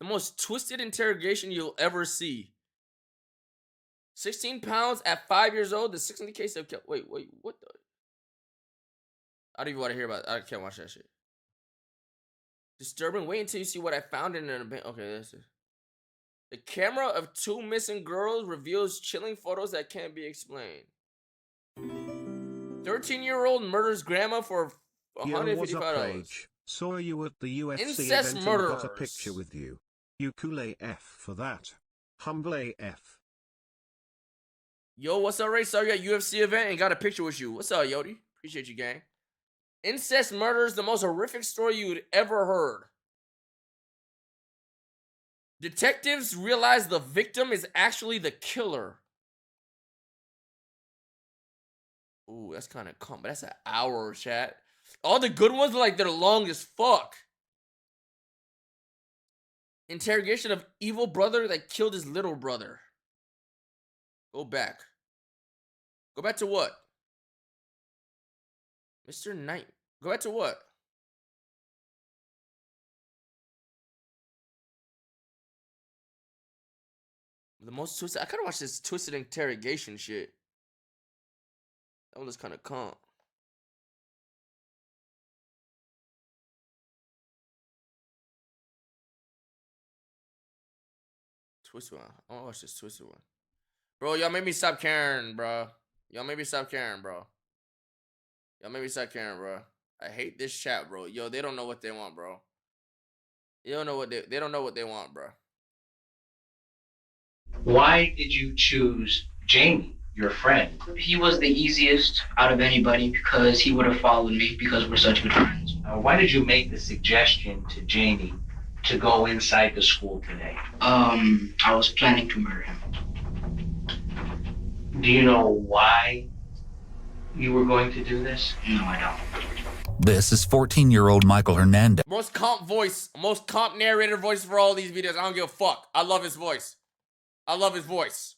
The most twisted interrogation you'll ever see. 16 pounds at 5 years old. The 600 case of wait, what the? I don't even want to hear about it. I can't watch that shit. Disturbing. Wait until you see what I found in an event. Okay, this is. The camera of 2 missing girls reveals chilling photos that can't be explained. 13-year-old murders grandma for $155. What's up, Rage? Saw you at the UFC Incest event murderers. and got a picture with you. You cool AF for that. Humble AF. Yo, what's up, Ray? Saw you at UFC event and got a picture with you. What's up, Yodi? Appreciate you, gang. Incest murder is the most horrific story you'd ever heard. Detectives realize the victim is actually the killer. Ooh, that's kind of calm, but that's an hour, chat. All the good ones are like they're long as fuck. Interrogation of evil brother that killed his little brother. Go back. Go back to what? Mr. Knight. Go back to what? The most twisted. I kind of watch this twisted interrogation shit. That one was kind of calm. Twisted one. I want to watch this twisted one. Bro, y'all made me stop caring, bro. Y'all made me stop caring, bro. Y'all made me stop caring, bro. I hate this chat, bro. Yo, they don't know what they want, bro. They don't know what they don't know what they want, bro. Why did you choose Jamie, your friend? He was the easiest out of anybody because he would have followed me because we're such good friends. Why did you make the suggestion to Jamie to go inside the school today? I was planning to murder him. Do you know why you were going to do this? No, I don't. This is 14-year-old Michael Hernandez. Most comp narrator voice for all these videos. I don't give a fuck. I love his voice. I love his voice.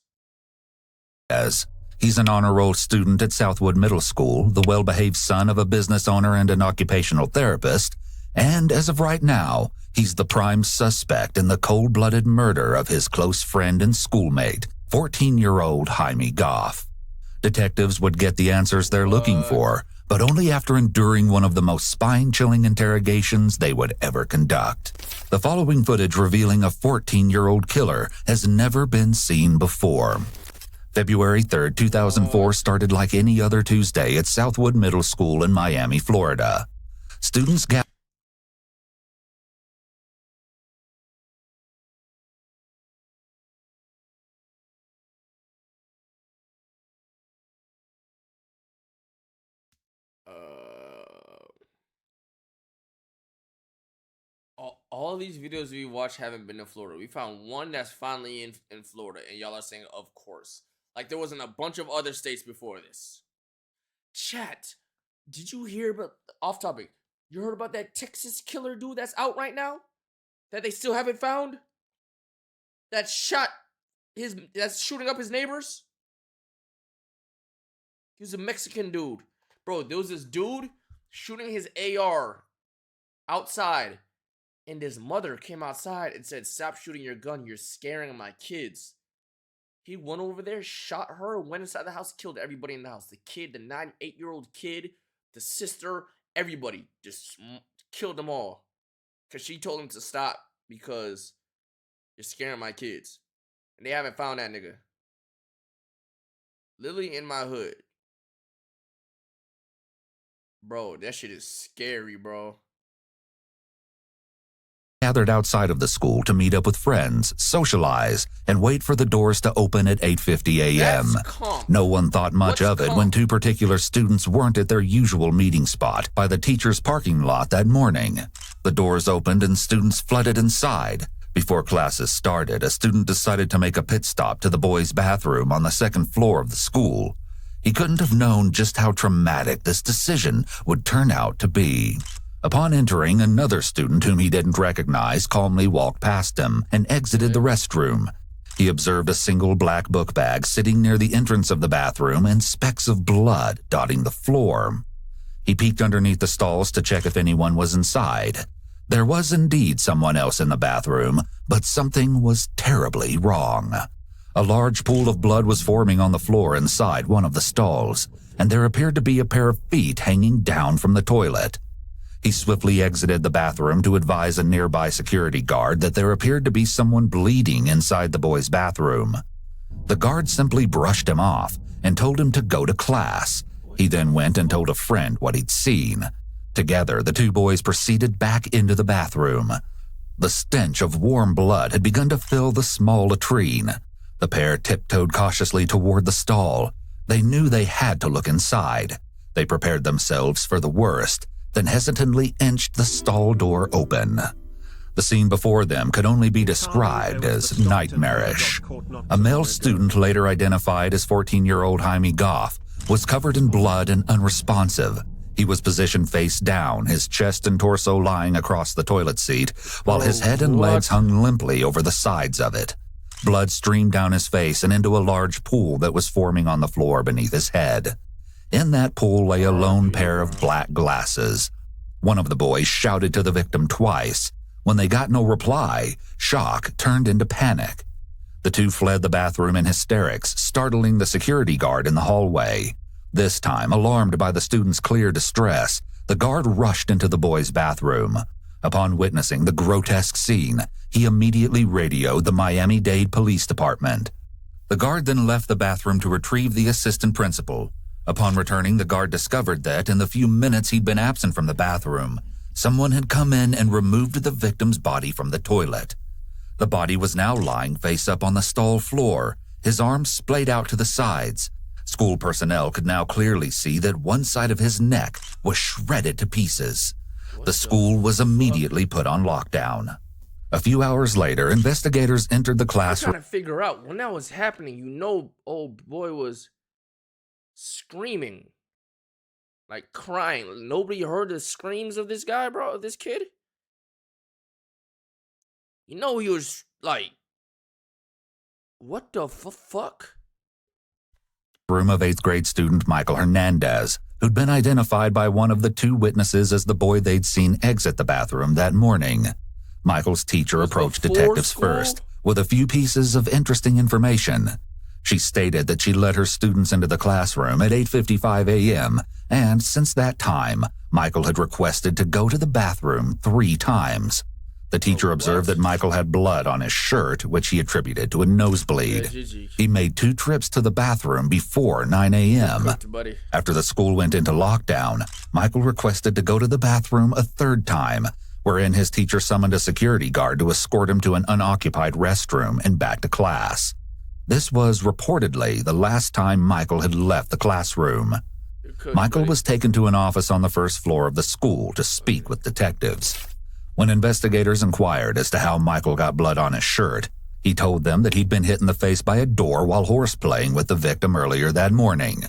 He's an honor roll student at Southwood Middle School, the well-behaved son of a business owner and an occupational therapist, and as of right now, he's the prime suspect in the cold-blooded murder of his close friend and schoolmate, 14-year-old Jaime Goff. Detectives would get the answers they're looking for, but only after enduring one of the most spine-chilling interrogations they would ever conduct. The following footage revealing a 14-year-old killer has never been seen before. February 3rd, 2004 started like any other Tuesday at Southwood Middle School in Miami, Florida. Students gathered. All these videos we watch haven't been in Florida. We found one that's finally in Florida, and y'all are saying, of course. Like, there wasn't a bunch of other states before this. Chat, did you hear about, off topic, you heard about that Texas killer dude that's out right now? That they still haven't found? That's shooting up his neighbors? He was a Mexican dude. Bro, there was this dude shooting his AR outside. And his mother came outside and said, "Stop shooting your gun. You're scaring my kids." He went over there, shot her, went inside the house, killed everybody in the house. The kid, the 8-year-old kid, the sister, everybody. Just killed them all. Because she told him to stop because you're scaring my kids. And they haven't found that nigga. Literally in my hood. Bro, that shit is scary, bro. Gathered outside of the school to meet up with friends, socialize, and wait for the doors to open at 8:50 a.m. No one thought much of it when 2 particular students weren't at their usual meeting spot by the teacher's parking lot that morning. The doors opened and students flooded inside. Before classes started, a student decided to make a pit stop to the boys' bathroom on the 2nd floor of the school. He couldn't have known just how traumatic this decision would turn out to be. Upon entering, another student whom he didn't recognize calmly walked past him and exited the restroom. He observed a single black book bag sitting near the entrance of the bathroom and specks of blood dotting the floor. He peeked underneath the stalls to check if anyone was inside. There was indeed someone else in the bathroom, but something was terribly wrong. A large pool of blood was forming on the floor inside one of the stalls, and there appeared to be a pair of feet hanging down from the toilet. He swiftly exited the bathroom to advise a nearby security guard that there appeared to be someone bleeding inside the boys' bathroom. The guard simply brushed him off and told him to go to class. He then went and told a friend what he'd seen. Together, the two boys proceeded back into the bathroom. The stench of warm blood had begun to fill the small latrine. The pair tiptoed cautiously toward the stall. They knew they had to look inside. They prepared themselves for the worst, then hesitantly inched the stall door open. The scene before them could only be described as nightmarish. A male student, later identified as 14-year-old Jaime Goff, was covered in blood and unresponsive. He was positioned face down, his chest and torso lying across the toilet seat, while his head and legs hung limply over the sides of it. Blood streamed down his face and into a large pool that was forming on the floor beneath his head. In that pool lay a lone pair of black glasses. One of the boys shouted to the victim twice. When they got no reply, shock turned into panic. The two fled the bathroom in hysterics, startling the security guard in the hallway. This time, alarmed by the student's clear distress, the guard rushed into the boys' bathroom. Upon witnessing the grotesque scene, he immediately radioed the Miami-Dade Police Department. The guard then left the bathroom to retrieve the assistant principal. Upon returning, the guard discovered that, in the few minutes he'd been absent from the bathroom, someone had come in and removed the victim's body from the toilet. The body was now lying face up on the stall floor, his arms splayed out to the sides. School personnel could now clearly see that one side of his neck was shredded to pieces. The school was immediately put on lockdown. A few hours later, investigators entered the classroom. I'm trying to figure out when that was happening. You know, old boy was screaming, like crying. Nobody heard the screams of this guy, bro, of this kid. You know, he was like, what the fuck? Room of 8th grade student Michael Hernandez, who'd been identified by one of the two witnesses as the boy they'd seen exit the bathroom that morning. Michael's teacher approached detectives first with a few pieces of interesting information. She stated that she let her students into the classroom at 8:55 a.m., and since that time, Michael had requested to go to the bathroom 3 times. The teacher observed that Michael had blood on his shirt, which he attributed to a nosebleed. He made 2 trips to the bathroom before 9 a.m. After the school went into lockdown, Michael requested to go to the bathroom a 3rd time, wherein his teacher summoned a security guard to escort him to an unoccupied restroom and back to class. This was reportedly the last time Michael had left the classroom. Michael was taken to an office on the 1st floor of the school to speak with detectives. When investigators inquired as to how Michael got blood on his shirt, he told them that he'd been hit in the face by a door while horseplaying with the victim earlier that morning.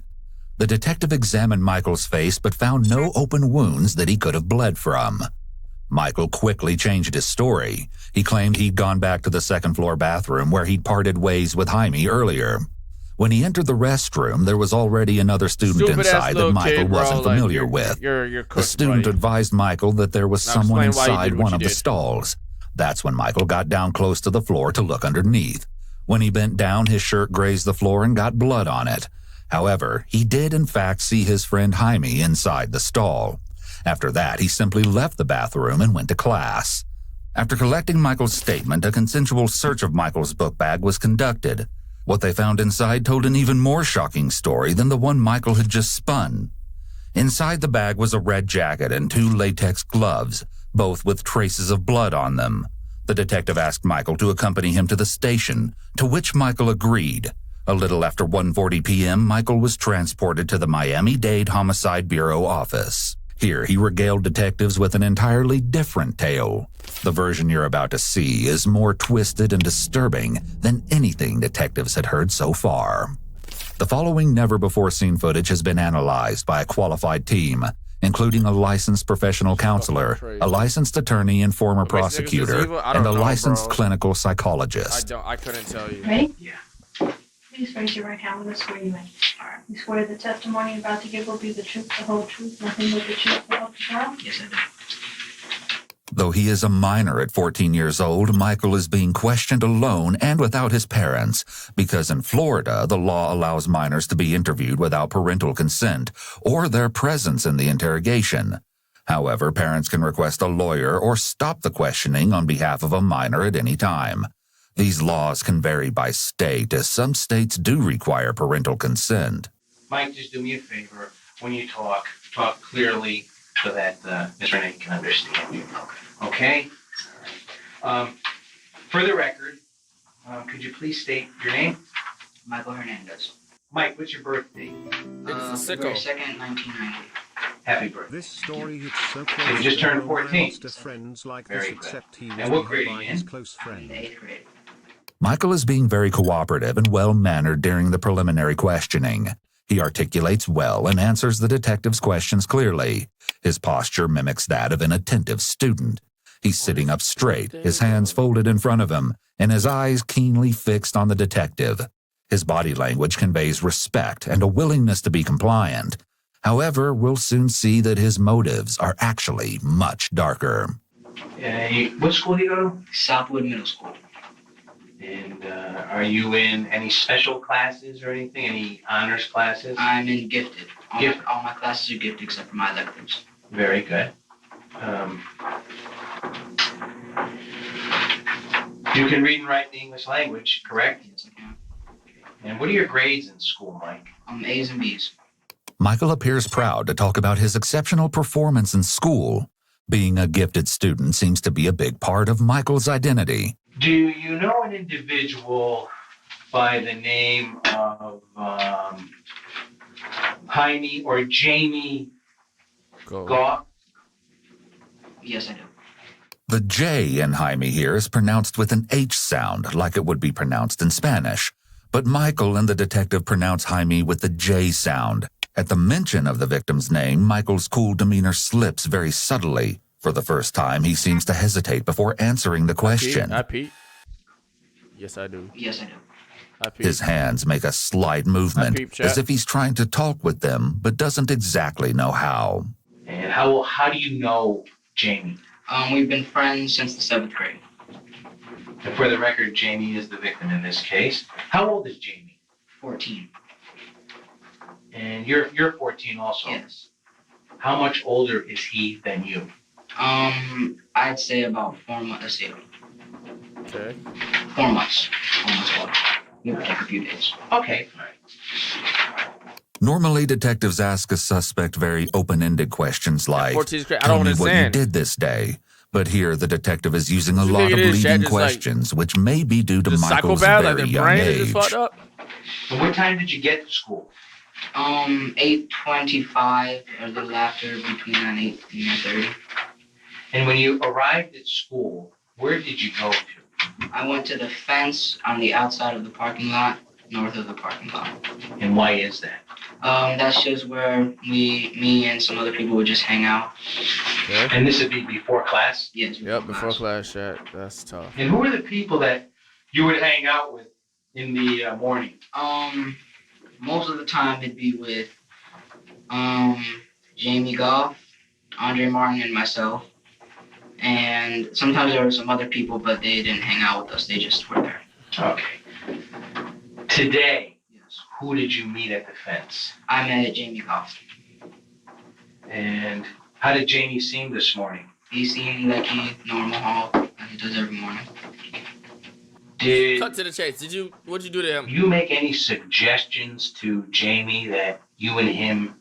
The detective examined Michael's face but found no open wounds that he could have bled from. Michael quickly changed his story. He claimed he'd gone back to the 2nd floor bathroom where he'd parted ways with Jaime earlier. When he entered the restroom, there was already another student inside that Michael wasn't familiar with. The student advised Michael that there was someone inside one of the stalls. That's when Michael got down close to the floor to look underneath. When he bent down, his shirt grazed the floor and got blood on it. However, he did in fact see his friend Jaime inside the stall. After that, he simply left the bathroom and went to class. After collecting Michael's statement, a consensual search of Michael's book bag was conducted. What they found inside told an even more shocking story than the one Michael had just spun. Inside the bag was a red jacket and 2 latex gloves, both with traces of blood on them. The detective asked Michael to accompany him to the station, to which Michael agreed. A little after 1:40 p.m., Michael was transported to the Miami-Dade Homicide Bureau office. Here, he regaled detectives with an entirely different tale. The version you're about to see is more twisted and disturbing than anything detectives had heard so far. The following never-before-seen footage has been analyzed by a qualified team, including a licensed professional counselor, a licensed attorney and former prosecutor, and a licensed clinical psychologist. I couldn't tell you. Ready? Yeah. Please raise your right hand. I'm going to swear you in. All right. You swear the testimony you're about to give will be the truth, the whole truth, nothing but the truth, the whole truth? Yes, I do. Though he is a minor at 14 years old, Michael is being questioned alone and without his parents, because in Florida, the law allows minors to be interviewed without parental consent or their presence in the interrogation. However, parents can request a lawyer or stop the questioning on behalf of a minor at any time. These laws can vary by state, as some states do require parental consent. Mike, just do me a favor. When you talk clearly so that Ms. Renee can understand you. Okay? For the record, could you please state your name? Michael Hernandez. Mike, what's your birthday? February 2nd, 1990. Happy birthday. This story hits so close. So you just turned 14. To friends like Very this, good. except he And was what grade are by you his in? close I'm in friend. the 8th grade. Michael is being very cooperative and well-mannered during the preliminary questioning. He articulates well and answers the detective's questions clearly. His posture mimics that of an attentive student. He's sitting up straight, his hands folded in front of him, and his eyes keenly fixed on the detective. His body language conveys respect and a willingness to be compliant. However, we'll soon see that his motives are actually much darker. What school do you go to? Southwood Middle School. And are you in any special classes or anything? Any honors classes? I'm in gifted. Gifted. All my classes are gifted except for my electives. Very good. You can read and write the English language, correct? Yes, I can. And what are your grades in school, Mike? A's and B's. Michael appears proud to talk about his exceptional performance in school. Being a gifted student seems to be a big part of Michael's identity. Do you know an individual by the name of Jaime or Jamie Goff? Yes, I do. The J in Jaime here is pronounced with an H sound, like it would be pronounced in Spanish. But Michael and the detective pronounce Jaime with the J sound. At the mention of the victim's name, Michael's cool demeanor slips very subtly. For the first time, he seems to hesitate before answering the question. I Pete. Yes, I do. Yes, I do. I Pete. His hands make a slight movement, peep, chat. as if he's trying to talk with them, but doesn't exactly know how. And how do you know Jamie? We've been friends since the 7th grade. And for the record, Jamie is the victim in this case. How old is Jamie? 14. And you're 14 also. Yes. How much older is he than you? I'd say about 4 months. Let's see. Okay. 4 months. Almost 4. It would take a few days. Okay. All right. Normally, detectives ask a suspect very open-ended questions like, 14's great. I "Tell don't me what you understand. did this day." But here, the detective is using a You lot think of it is, Chad, leading just like- questions, which may be due to The Michael's psychopath, like very their young brain is age. just fucked up. And what time did you get to school? 8:25, or a little after, between 9 and 8:30. And when you arrived at school, where did you go to? I went to the fence on the outside of the parking lot, north of the parking lot. And why is that? That's just where me and some other people would just hang out. Okay. And this would be before class? Yes. Yep, before class, chat. That's tough. And who were the people that you would hang out with in the morning? Most of the time it'd be with Jamie Goff, Andre Martin, and myself. And sometimes there were some other people, but they didn't hang out with us. They just were there. Okay. Today, Yes. who did you meet at the fence? I met Jamie Goff. And how did Jamie seem this morning? He seemed like he normal haul, like he does every morning. Did Cut to the chase. What'd you do to him? you make any suggestions to Jamie that you and him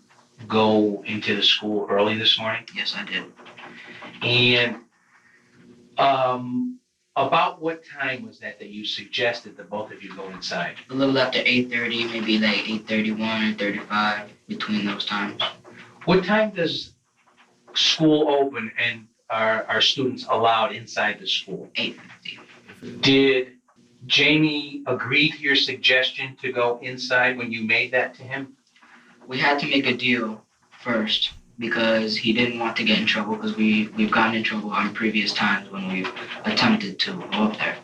go into the school early this morning? Yes, I did. And about what time was that you suggested that both of you go inside? A little after 8:30, maybe like 8:31 or 35, between those times. What time does school open and are students allowed inside the school? 8:50. Did Jamie agree to your suggestion to go inside when you made that to him? We had to make a deal first because he didn't want to get in trouble because we've gotten in trouble on previous times when we've attempted to go up there.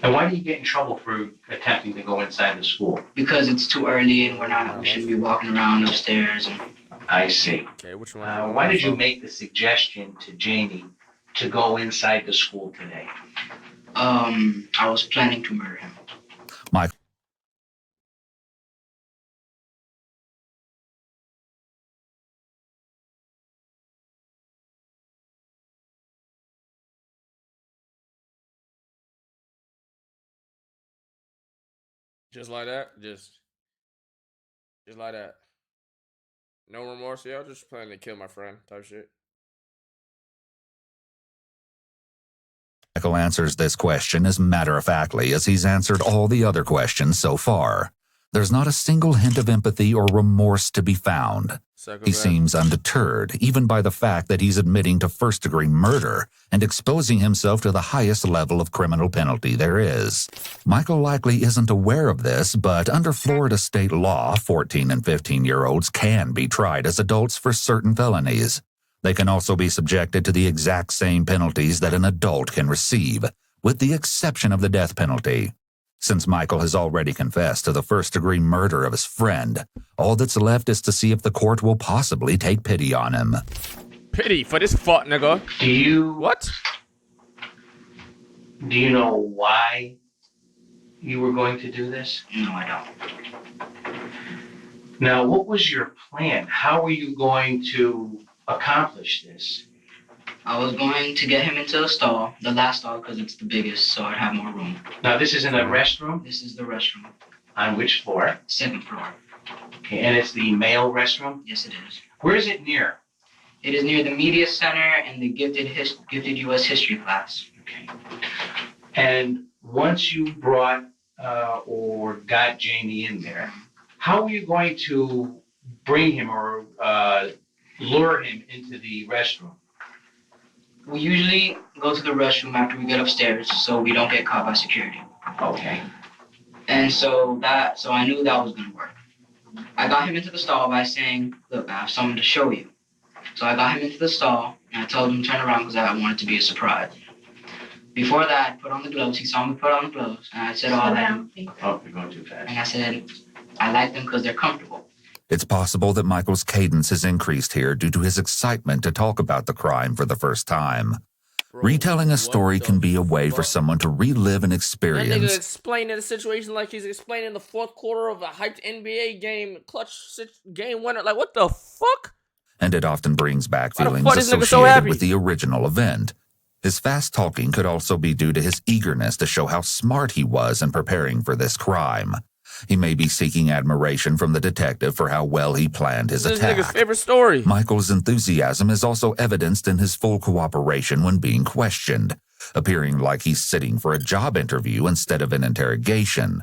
And why do you get in trouble for attempting to go inside the school? Because it's too early and we shouldn't be walking around upstairs. And I see. Okay, which one? Why did you make the suggestion to Jamie to go inside the school today? I was planning to murder him. Michael Just like that? Just like that. No remorse, yeah, I was just planning to kill my friend type shit. Michael answers this question as matter-of-factly as he's answered all the other questions so far. There's not a single hint of empathy or remorse to be found. He seems undeterred, even by the fact that he's admitting to first-degree murder and exposing himself to the highest level of criminal penalty there is. Michael likely isn't aware of this, but under Florida state law, 14 and 15-year-olds can be tried as adults for certain felonies. They can also be subjected to the exact same penalties that an adult can receive, with the exception of the death penalty. Since Michael has already confessed to the first-degree murder of his friend, all that's left is to see if the court will possibly take pity on him. Pity for this fuck nigga. Do you What? Do you know why you were going to do this? No, I don't. Now, what was your plan? How were you going to accomplish this? I was going to get him into the stall, the last stall, because it's the biggest, so I'd have more room. Now, this isn't a restroom? This is the restroom. On which floor? Second floor. Okay, and it's the male restroom? Yes, it is. Where is it near? It is near the media center and the gifted U.S. history class. Okay. And once you brought or got Jamie in there, how are you going to bring him or lure him into the restroom? We usually go to the restroom after we get upstairs so we don't get caught by security. Okay. And so I knew that was going to work. I got him into the stall by saying, look, I have something to show you. So I got him into the stall and I told him to turn around because I wanted it to be a surprise. Before that, I put on the gloves. He saw me put on the gloves and I said, Slow down, please. Oh, you're going too fast. And I said, I like them because they're comfortable. It's possible that Michael's cadence has increased here due to his excitement to talk about the crime for the first time. Bro, Retelling a story can be a way for fuck? someone to relive an That nigga experience. explaining the situation like he's explaining the fourth quarter of a hyped NBA game, game winner. Like, what the fuck? And it often brings back Why the feelings fuck is nigga so associated happy? with the original event. His fast talking could also be due to his eagerness to show how smart he was in preparing for this crime. He may be seeking admiration from the detective for how well he planned his This attack. nigga's favorite story. Michael's enthusiasm is also evidenced in his full cooperation when being questioned, appearing like he's sitting for a job interview instead of an interrogation.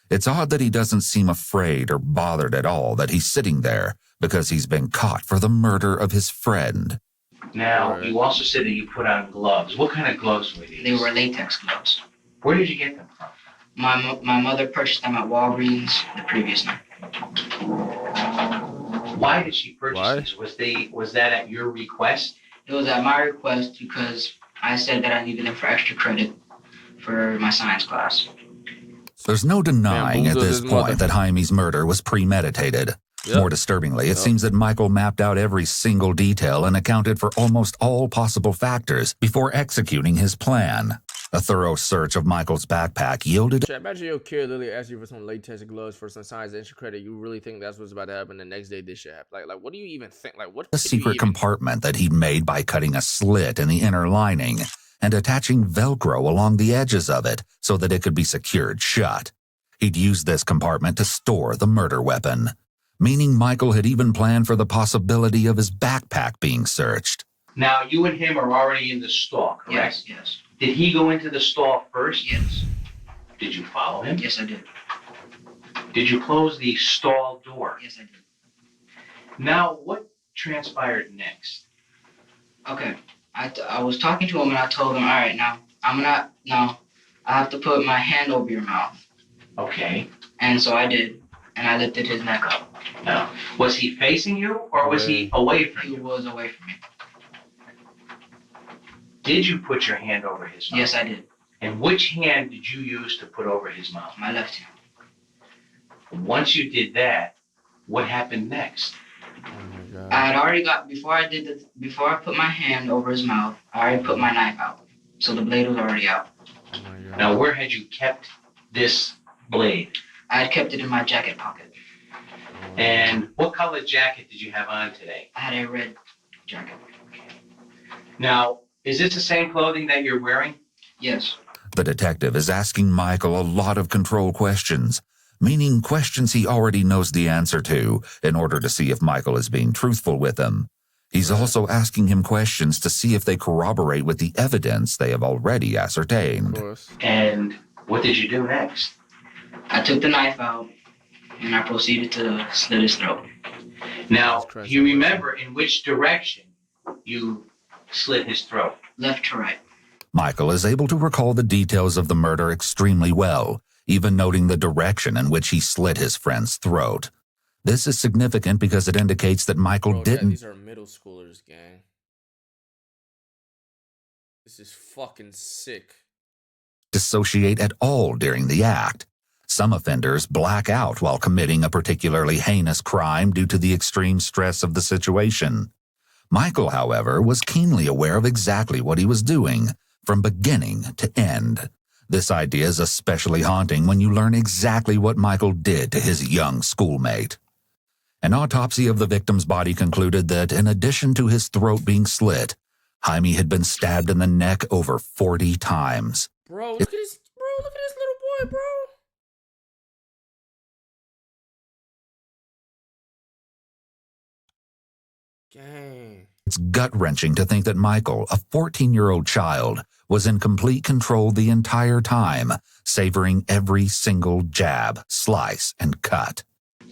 It's odd that he doesn't seem afraid or bothered at all that he's sitting there because he's been caught for the murder of his friend. Now, you also said that you put on gloves. What kind of gloves were these? They were latex gloves. Where did you get them from? My mother purchased them at Walgreens the previous night. Why did she purchase Why? these? Was that at your request? It was at my request because I said that I needed them for extra credit for my science class. There's no denying at Bamboozled this his mother. point that Jaime's murder was premeditated. Yep. More disturbingly, it seems that Michael mapped out every single detail and accounted for almost all possible factors before executing his plan. A thorough search of Michael's backpack yielded Shit, imagine your kid literally asked you for some latex gloves for some science extra credit. You really think that's what's about to happen the next day? This shit happen. Like, what do you even think? Like, what? a could you secret even- compartment that he'd made by cutting a slit in the inner lining and attaching Velcro along the edges of it so that it could be secured shut. He'd used this compartment to store the murder weapon, meaning Michael had even planned for the possibility of his backpack being searched. Now, you and him are already in the stall, correct? Yes. Did he go into the stall first? Yes. Did you follow him? Yes, I did. Did you close the stall door? Yes, I did. Now, what transpired next? Okay. I was talking to him and I told him, all right, now I have to put my hand over your mouth. Okay. And so I did, and I lifted his neck up. Now, was he facing you or was he away from He you? was away from me. Did you put your hand over his mouth? Yes, I did. And which hand did you use to put over his mouth? My left hand. Once you did that, what happened next? God. I had already got before I put my hand over his mouth. I already put my knife out, so the blade was already out. Oh my God. Now, where had you kept this blade? I had kept it in my jacket pocket. Oh, And what color jacket did you have on today? I had a red jacket. Now, is this the same clothing that you're wearing? Yes. The detective is asking Michael a lot of control questions, meaning questions he already knows the answer to in order to see if Michael is being truthful with him. He's also asking him questions to see if they corroborate with the evidence they have already of ascertained. course. And what did you do next? I took the knife out and I proceeded to slit his throat. Now, Christ, do you remember in which direction you slit his throat? Left to right. Michael is able to recall the details of the murder extremely well, even noting the direction in which he slit his friend's throat. This is significant because it indicates that Michael Bro, Dad, didn't these are middle schoolers, gang. This is fucking sick. dissociate at all during the act. Some offenders black out while committing a particularly heinous crime due to the extreme stress of the situation. Michael, however, was keenly aware of exactly what he was doing, from beginning to end. This idea is especially haunting when you learn exactly what Michael did to his young schoolmate. An autopsy of the victim's body concluded that, in addition to his throat being slit, Jaime had been stabbed in the neck over 40 times. Bro, look at this. Bro, look at this little boy, bro. Gang. It's gut-wrenching to think that Michael, a 14-year-old child, was in complete control the entire time, savoring every single jab, slice, and cut.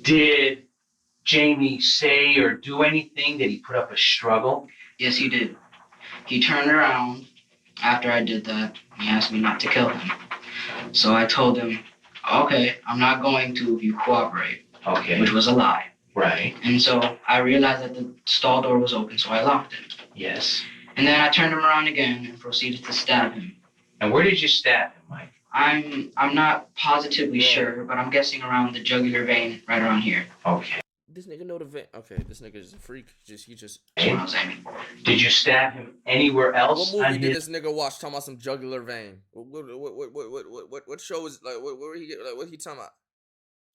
Did Jamie say or do anything? Did he put up a struggle? Yes, he did. He turned around after I did that. He asked me not to kill him. So I told him, okay, I'm not going to if you cooperate, Okay. which was a lie. Right. And so I realized that the stall door was open, so I locked it. Yes. And then I turned him around again and proceeded to stab him. And where did you stab him, Mike? I'm not positively Yeah. sure, but I'm guessing around the jugular vein right around here. Okay. This nigga know the vein. Okay, this nigga is a freak. He just. That's what I was aiming for. Did you stab him anywhere else? What movie on did his- this nigga watch talking about some jugular vein? What show is like? Where he get? Like, what he talking about?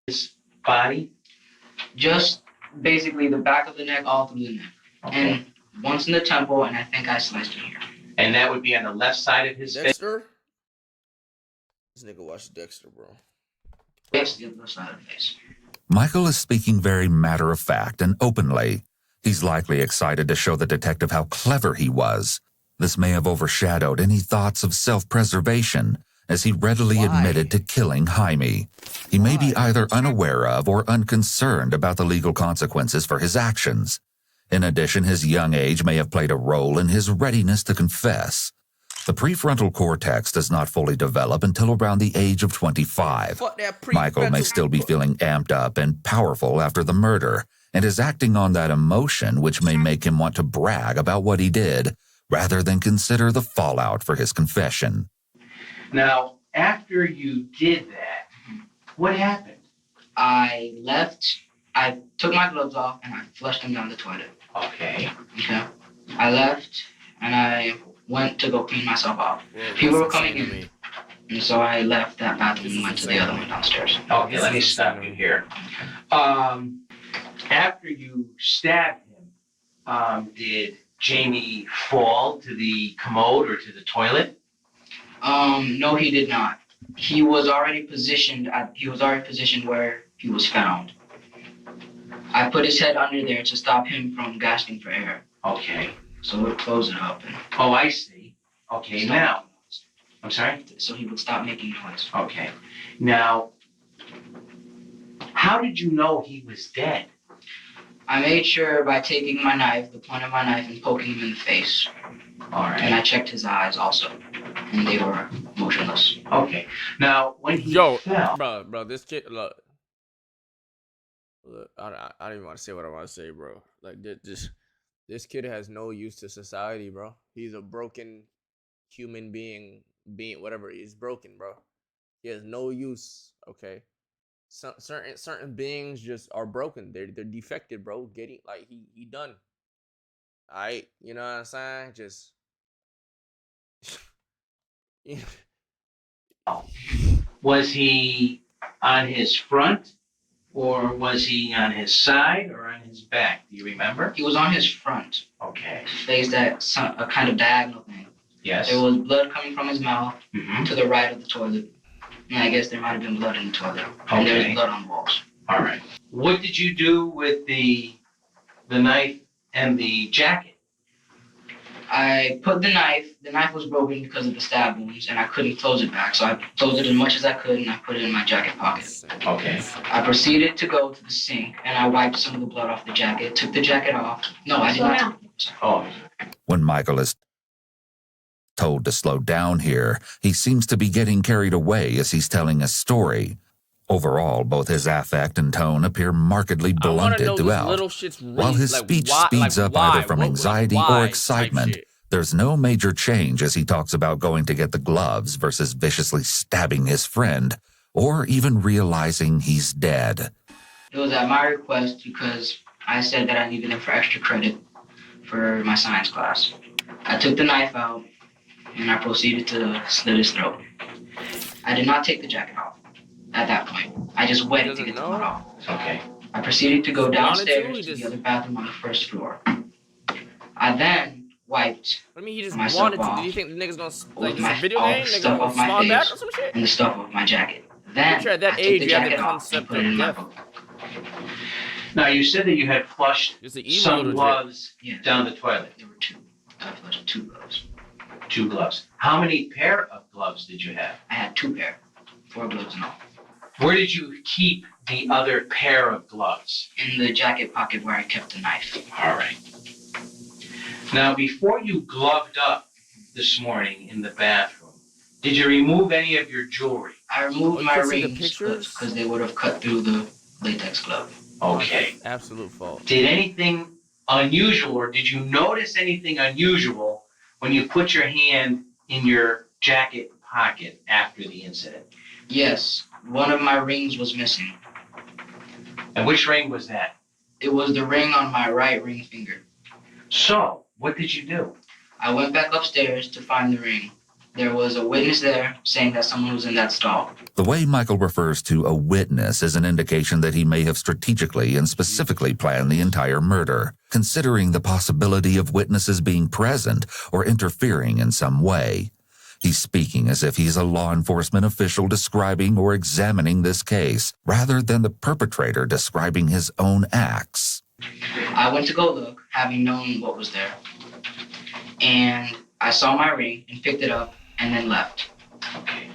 His body? Just basically the back of the neck, all through the neck. Okay. And once in the temple, and I think I sliced it here. And that would be on the left side of his face? Dexter. This nigga watched Dexter, bro. Yes, the other side of the face. Michael is speaking very matter-of-fact and openly. He's likely excited to show the detective how clever he was. This may have overshadowed any thoughts of self-preservation, as he readily Why? admitted to killing Jaime. He may be Why? either unaware of or unconcerned about the legal consequences for his actions. In addition, his young age may have played a role in his readiness to confess. The prefrontal cortex does not fully develop until around the age of 25. Fuck that Michael may still be feeling amped up and powerful after the murder, and is acting on that emotion, which may make him want to brag about what he did, rather than consider the fallout for his confession. Now, after you did that, what happened? I left. I took my gloves off and I flushed them down the toilet. Okay. Okay. I left and I went to go clean myself off. People were coming in. And so I left that bathroom and went to the other one downstairs. Okay, let me stop you here. After you stabbed him, did Jamie fall to the commode or to the toilet? No, he did not. He was already positioned where he was found. I put his head under there to stop him from gasping for air. Okay. So it would close it up and Oh, I see. Okay, stop now. making noise. I'm sorry? So he would stop making noise. Okay. Now, how did you know he was dead? I made sure by taking my knife, the point of my knife, and poking him in the face. All And I right. checked his eyes also. And they were motionless. Okay. Now, when he Yo, fell, bro, this kid, look, I don't even want to say what I want to say, bro. Like, this kid has no use to society, bro. He's a broken human being, whatever. He's broken, bro. He has no use, okay? certain beings just are broken. They're defected, bro. Getting like he done. Alright, you know what I'm saying? Just Was he on his front, or was he on his side, or on his back? Do you remember? He was on his front, Okay. faced at a kind of diagonal thing. Yes. There was blood coming from his mouth Mm-hmm. to the right of the toilet. And I guess there might have been blood in the toilet. And there was blood on the walls. All right. What did you do with the knife and the jacket? I put the knife was broken because of the stab wounds, and I couldn't close it back, so I closed it as much as I could, and I put it in my jacket pocket. Okay. I proceeded to go to the sink, and I wiped some of the blood off the jacket, took the jacket off. No, I did Slow not. down. Oh. When Michael is told to slow down here, he seems to be getting carried away as he's telling a story. Overall, both his affect and tone appear markedly blunted throughout. While his speech speeds up either from anxiety or excitement, there's no major change as he talks about going to get the gloves versus viciously stabbing his friend, or even realizing he's dead. It was at my request because I said that I needed them for extra credit for my science class. I took the knife out, and I proceeded to slit his throat. I did not take the jacket off. At that point, I just wet it to get the blood off. Okay. I proceeded to go downstairs to the other bathroom on the first floor. I then wiped I mean, he just myself wanted to. off Do you think the niggas gonna with like my this video all game? the Niggas stuff gonna off my spawn back or face some shit? and the stuff off my jacket. Then Sure, at that I took age, the you have the jacket off and concept put it in my of book. Now, you said that you had flushed Just the evil some little gloves Yes. down the toilet. There were two. I flushed 2 gloves. 2 gloves. How many pair of gloves did you have? I had 2 pair, 4 gloves in all. Where did you keep the other pair of gloves? In the jacket pocket where I kept the knife. All right. Now, before you gloved up this morning in the bathroom, did you remove any of your jewelry? I removed my could see the rings pictures? because they would have cut through the latex glove. Okay. Absolute fault. Did anything unusual, or did you notice anything unusual when you put your hand in your jacket pocket after the incident? Yes, one of my rings was missing. And which ring was that? It was the ring on my right ring finger. So, what did you do? I went back upstairs to find the ring. There was a witness there saying that someone was in that stall. The way Michael refers to a witness is an indication that he may have strategically and specifically planned the entire murder, considering the possibility of witnesses being present or interfering in some way. He's speaking as if he's a law enforcement official describing or examining this case, rather than the perpetrator describing his own acts. I went to go look, having known what was there. And I saw my ring and picked it up and then left. Okay.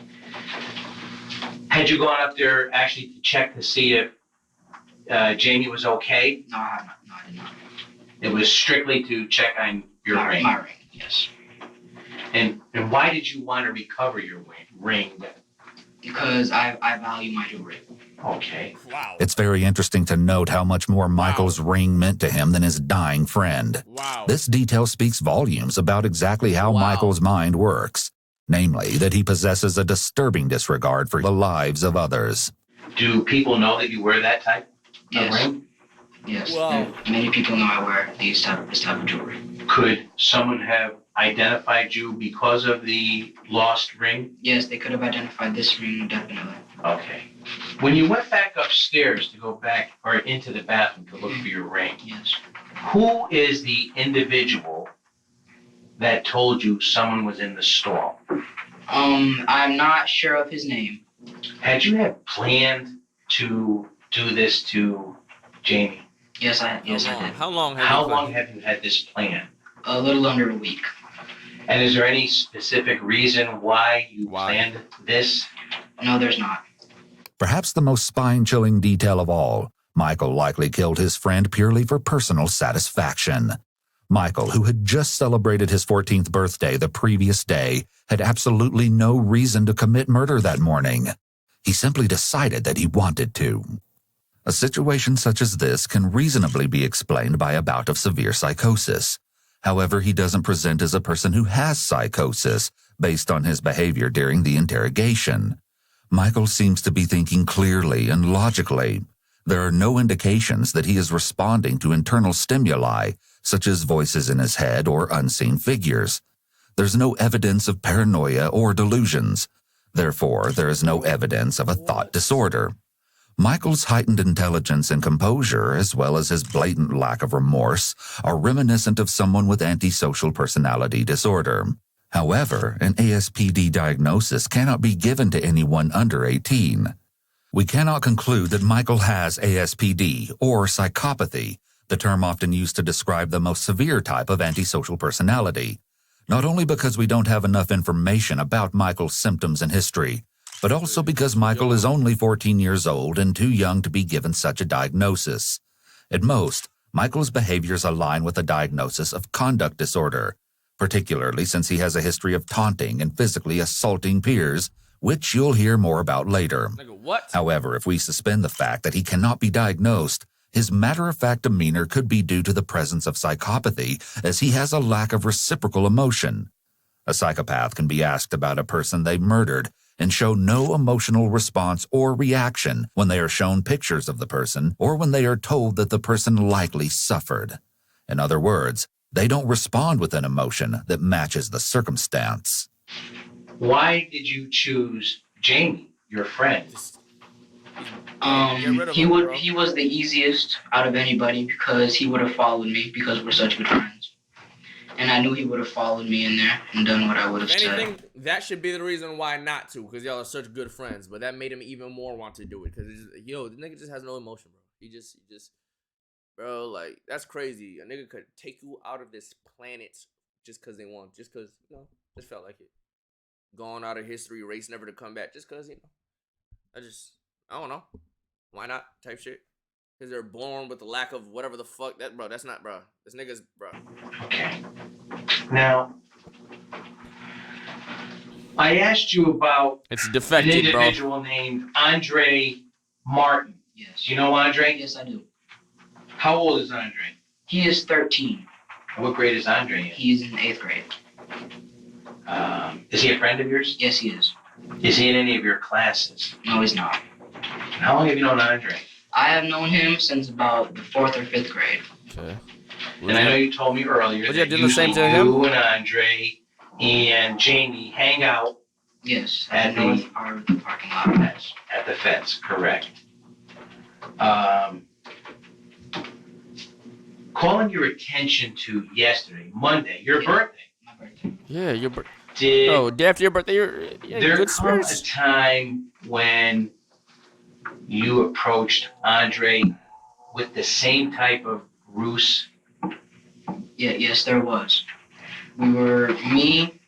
Had you gone up there actually to check to see if Jamie was okay? No, I have not. No, I did not. It was strictly to check on your ring. My ring, yes. And why did you want to recover your ring? Because I value my jewelry. Okay. Wow. It's very interesting to note how much more Michael's ring meant to him than his dying friend. Wow. This detail speaks volumes about exactly how Michael's mind works, namely that he possesses a disturbing disregard for the lives of others. Do people know that you wear that type of ring? Yes. Wow. Many people know I wear this type of jewelry. Could someone have identified you because of the lost ring? Yes, they could have identified this ring, definitely. Okay. When you went back upstairs to go back or into the bathroom to look for your ring, Yes. who is the individual that told you someone was in the stall? I'm not sure of his name. Had you planned to do this to Jamie? Yes, I did. How long have you had this plan? A little under a week. And is there any specific reason why you planned this? No, there's not. Perhaps the most spine-chilling detail of all, Michael likely killed his friend purely for personal satisfaction. Michael, who had just celebrated his 14th birthday the previous day, had absolutely no reason to commit murder that morning. He simply decided that he wanted to. A situation such as this can reasonably be explained by a bout of severe psychosis. However, he doesn't present as a person who has psychosis based on his behavior during the interrogation. Michael seems to be thinking clearly and logically. There are no indications that he is responding to internal stimuli, such as voices in his head or unseen figures. There's no evidence of paranoia or delusions. Therefore, there is no evidence of a thought disorder. Michael's heightened intelligence and composure, as well as his blatant lack of remorse, are reminiscent of someone with antisocial personality disorder. However, an ASPD diagnosis cannot be given to anyone under 18. We cannot conclude that Michael has ASPD or psychopathy, the term often used to describe the most severe type of antisocial personality, not only because we don't have enough information about Michael's symptoms and history, but also because Michael is only 14 years old and too young to be given such a diagnosis. At most, Michael's behaviors align with a diagnosis of conduct disorder, particularly since he has a history of taunting and physically assaulting peers, which you'll hear more about later. What? However, if we suspend the fact that he cannot be diagnosed, his matter-of-fact demeanor could be due to the presence of psychopathy, as he has a lack of reciprocal emotion. A psychopath can be asked about a person they murdered and show no emotional response or reaction when they are shown pictures of the person or when they are told that the person likely suffered. In other words, they don't respond with an emotion that matches the circumstance. Why did you choose Jamie, your friend? He was the easiest out of anybody because he would have followed me because we're such good friends. And I knew he would have followed me in there and done what I would have said. That should be the reason why not to, because y'all are such good friends. But that made him even more want to do it, because the nigga just has no emotion, bro. He just, bro, like, that's crazy. A nigga could take you out of this planet just because they want, just because, just felt like it. Gone out of history, race never to come back, just because, I don't know. Why not? Type shit. Because they're born with the lack of whatever the fuck. That's not, bro. This nigga's, bro. Okay. Now, I asked you about it's defective, an individual named Andre Martin. Yes. Do you know Andre? Yes, I do. How old is Andre? He is 13. What grade is Andre in? He's in 8th grade. Is he a friend of yours? Yes, he is. Is he in any of your classes? No, he's not. How long have you known Andre? I have known him since about the 4th or 5th grade. Okay. And I know you told me earlier that usually you and Andre and Jamie hang out. Yes, at the north part of the parking lot. At the fence, correct. Calling your attention to yesterday, Monday, your birthday. My birthday. Yeah, your birthday. Day after your birthday, there good comes spirits. a time when you approached Andre with the same type of ruse? Yeah, yes, there was. Me,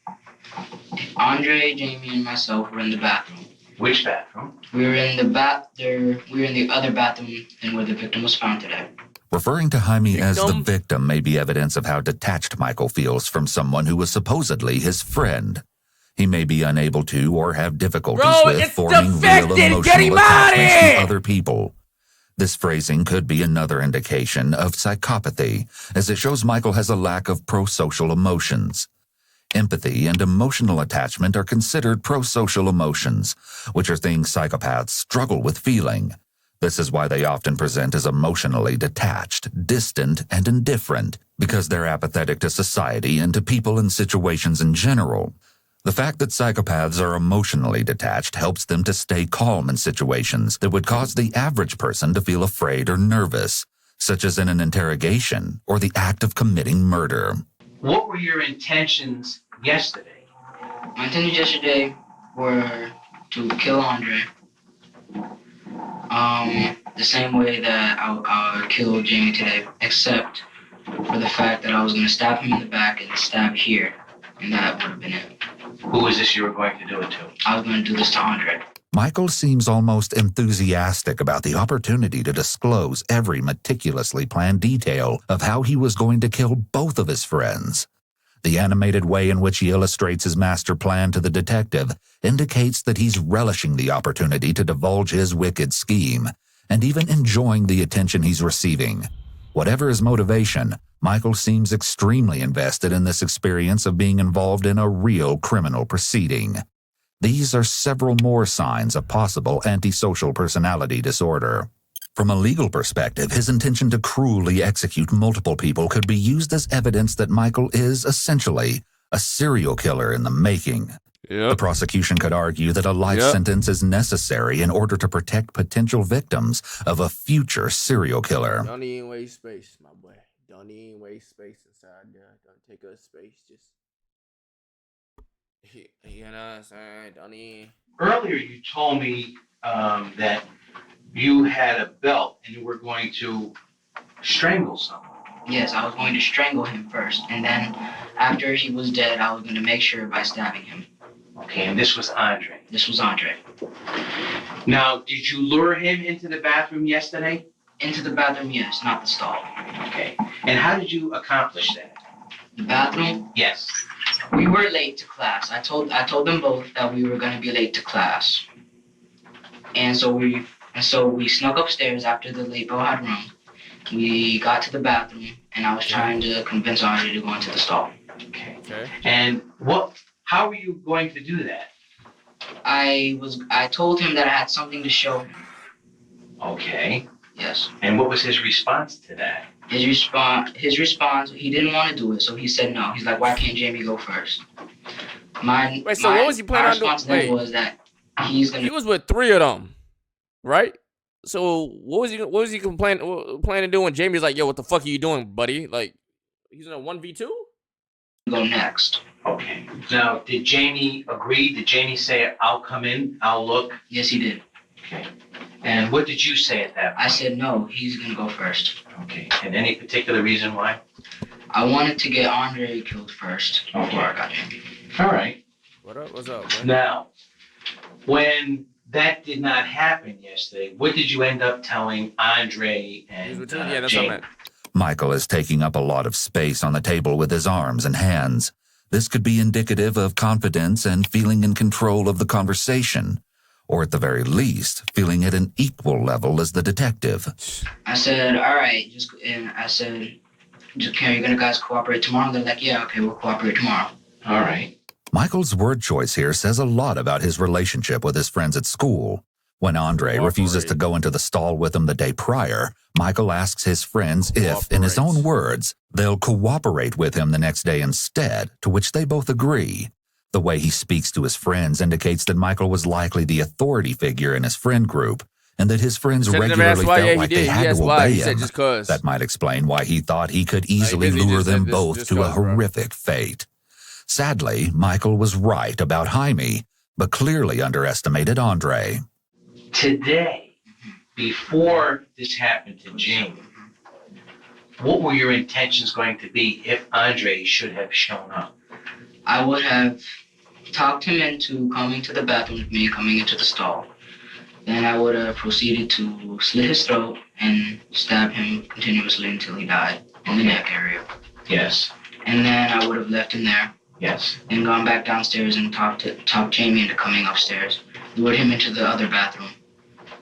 Andre, Jamie, and myself were in the bathroom. Which bathroom? We were in the other bathroom than where the victim was found today. Referring to Jaime as the victim may be evidence of how detached Michael feels from someone who was supposedly his friend. He may be unable to or have difficulties with forming real emotional attachments to other people. This phrasing could be another indication of psychopathy, as it shows Michael has a lack of prosocial emotions. Empathy and emotional attachment are considered prosocial emotions, which are things psychopaths struggle with feeling. This is why they often present as emotionally detached, distant, and indifferent, because they're apathetic to society and to people and situations in general. The fact that psychopaths are emotionally detached helps them to stay calm in situations that would cause the average person to feel afraid or nervous, such as in an interrogation or the act of committing murder. What were your intentions yesterday? My intentions yesterday were to kill Andre. The same way that I killed Jamie today, except for the fact that I was going to stab him in the back and stab here, and that would have been it. Who is this you were going to do it to? I was going to do this to Andre. Michael seems almost enthusiastic about the opportunity to disclose every meticulously planned detail of how he was going to kill both of his friends. The animated way in which he illustrates his master plan to the detective indicates that he's relishing the opportunity to divulge his wicked scheme, and even enjoying the attention he's receiving. Whatever his motivation, Michael seems extremely invested in this experience of being involved in a real criminal proceeding. These are several more signs of possible antisocial personality disorder. From a legal perspective, his intention to cruelly execute multiple people could be used as evidence that Michael is essentially a serial killer in the making. The prosecution could argue that a life sentence is necessary in order to protect potential victims of a future serial killer. Don't even waste space, my boy. Don't even waste space inside there. Don't take up space. Just, you know what I'm saying? Don't even. Earlier, you told me that you had a belt and you were going to strangle someone. Yes, I was going to strangle him first, and then after he was dead, I was going to make sure by stabbing him. Okay, and this was Andre. This was Andre. Now, did you lure him into the bathroom yesterday? Into the bathroom, yes, not the stall. Okay. And how did you accomplish that? The bathroom? Yes. We were late to class. I told them both that we were going to be late to class. And so we snuck upstairs after the late bell had rung. We got to the bathroom, and I was trying to convince Andre to go into the stall. Okay. And how were you going to do that? I told him that I had something to show him. Okay. Yes. And what was his response to that? His response, he didn't want to do it, so he said no. He's like, why can't Jamie go first? What was he planning on doing? response then was that he was with 3 of them, right? So what was he planning to do when Jamie's like, yo, what the fuck are you doing, buddy? Like, he's in a 1v2? Go next. Okay. Now, did Jamie agree? Did Jamie say, I'll come in, I'll look? Yes, he did. Okay. And what did you say at that point? I said no, he's going to go first. Okay. And any particular reason why? I wanted to get Andre killed first before I got Jamie. All right. What's up, man? Now, when that did not happen yesterday, what did you end up telling Andre and Jamie? Michael is taking up a lot of space on the table with his arms and hands. This could be indicative of confidence and feeling in control of the conversation, or at the very least, feeling at an equal level as the detective. I said, all right, are you guys cooperate tomorrow? They're like, yeah, okay, we'll cooperate tomorrow. All right. Michael's word choice here says a lot about his relationship with his friends at school. When Andre refuses to go into the stall with him the day prior, Michael asks his friends if, in his own words, they'll cooperate with him the next day instead, to which they both agree. The way he speaks to his friends indicates that Michael was likely the authority figure in his friend group, and that his friends regularly felt like they had to obey him. That might explain why he thought he could easily lure them both to a horrific fate. Sadly, Michael was right about Jaime, but clearly underestimated Andre. Today, before this happened to Jamie, what were your intentions going to be if Andre should have shown up? I would have talked him into coming to the bathroom with me, coming into the stall. Then I would have proceeded to slit his throat and stab him continuously until he died in the neck area. Yes. And then I would have left him there. Yes. And gone back downstairs and talked Jamie into coming upstairs. Lured him into the other bathroom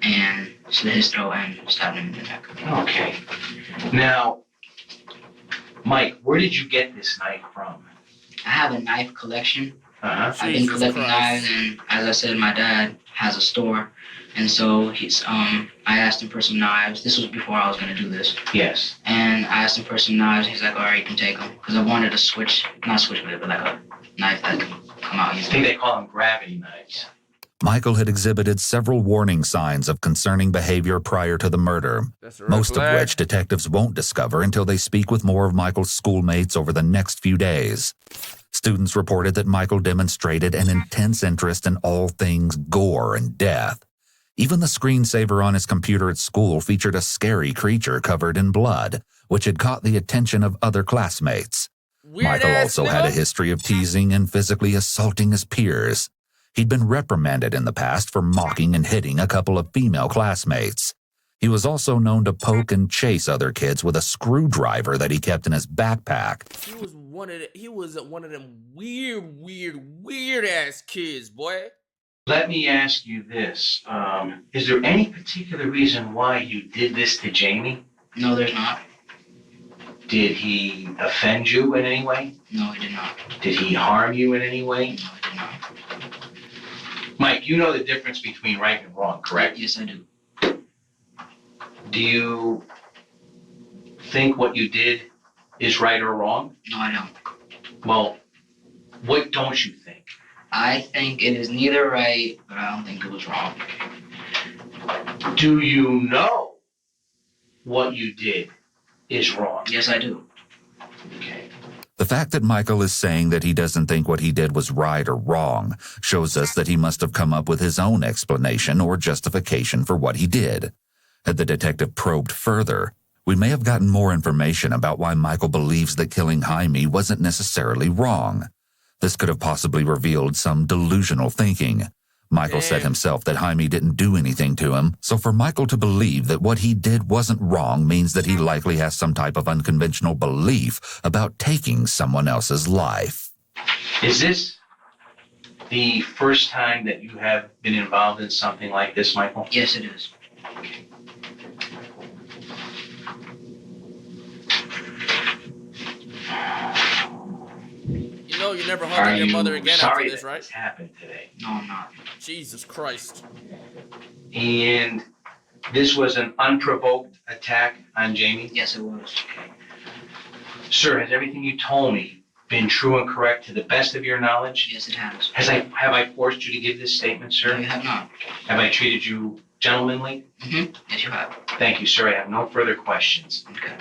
and slit his throat and stabbed him in the neck. Okay. Now, Mike, where did you get this knife from? I have a knife collection. Uh-huh. I've been collecting knives, and as I said, my dad has a store, and so I asked him for some knives. This was before I was going to do this. Yes. And I asked him for some knives. He's like, all right, you can take them. Because I wanted a not switch with it, but like a knife that can come out I easily. think they call them gravity knives. Michael had exhibited several warning signs of concerning behavior prior to the murder, most of which detectives won't discover until they speak with more of Michael's schoolmates over the next few days. Students reported that Michael demonstrated an intense interest in all things gore and death. Even the screensaver on his computer at school featured a scary creature covered in blood, which had caught the attention of other classmates. Michael also had a history of teasing and physically assaulting his peers. He'd been reprimanded in the past for mocking and hitting a couple of female classmates. He was also known to poke and chase other kids with a screwdriver that he kept in his backpack. He was one of them weird ass kids, boy. Let me ask you this. Is there any particular reason why you did this to Jamie? No, there's not. Did he offend you in any way? No, he did not. Did he harm you in any way? No, he did not. Mike, you know the difference between right and wrong, correct? Yes, I do. Do you think what you did is right or wrong? No, I don't. Well, what don't you think? I think it is neither right, but I don't think it was wrong. Do you know what you did is wrong? Yes, I do. Okay. The fact that Michael is saying that he doesn't think what he did was right or wrong shows us that he must have come up with his own explanation or justification for what he did. Had the detective probed further, we may have gotten more information about why Michael believes that killing Jaime wasn't necessarily wrong. This could have possibly revealed some delusional thinking. Michael said himself that Jaime didn't do anything to him, so for Michael to believe that what he did wasn't wrong means that he likely has some type of unconventional belief about taking someone else's life. Is this the first time that you have been involved in something like this, Michael? Yes, it is. You know you never hugged your mother again after this, right? This happened today? No, I'm not. Jesus Christ. And this was an unprovoked attack on Jamie? Yes, it was. Sir, has everything you told me been true and correct to the best of your knowledge? Yes, it has. Have I forced you to give this statement, sir? No, you have not. Have I treated you gentlemanly? Mm-hmm. Yes, you have. Thank you, sir. I have no further questions. Okay.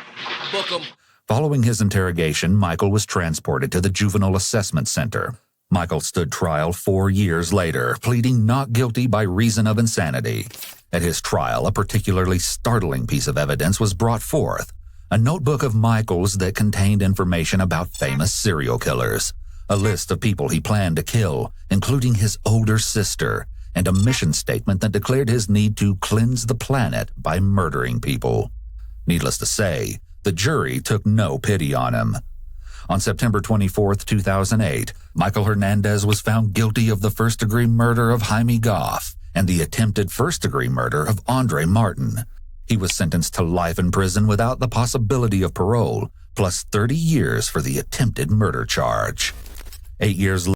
Book him. Following his interrogation, Michael was transported to the Juvenile Assessment Center. Michael stood trial 4 years later, pleading not guilty by reason of insanity. At his trial, a particularly startling piece of evidence was brought forth, a notebook of Michael's that contained information about famous serial killers, a list of people he planned to kill, including his older sister, and a mission statement that declared his need to cleanse the planet by murdering people. Needless to say, the jury took no pity on him. On September 24, 2008, Michael Hernandez was found guilty of the first-degree murder of Jaime Goff and the attempted first-degree murder of Andre Martin. He was sentenced to life in prison without the possibility of parole, plus 30 years for the attempted murder charge. 8 years later,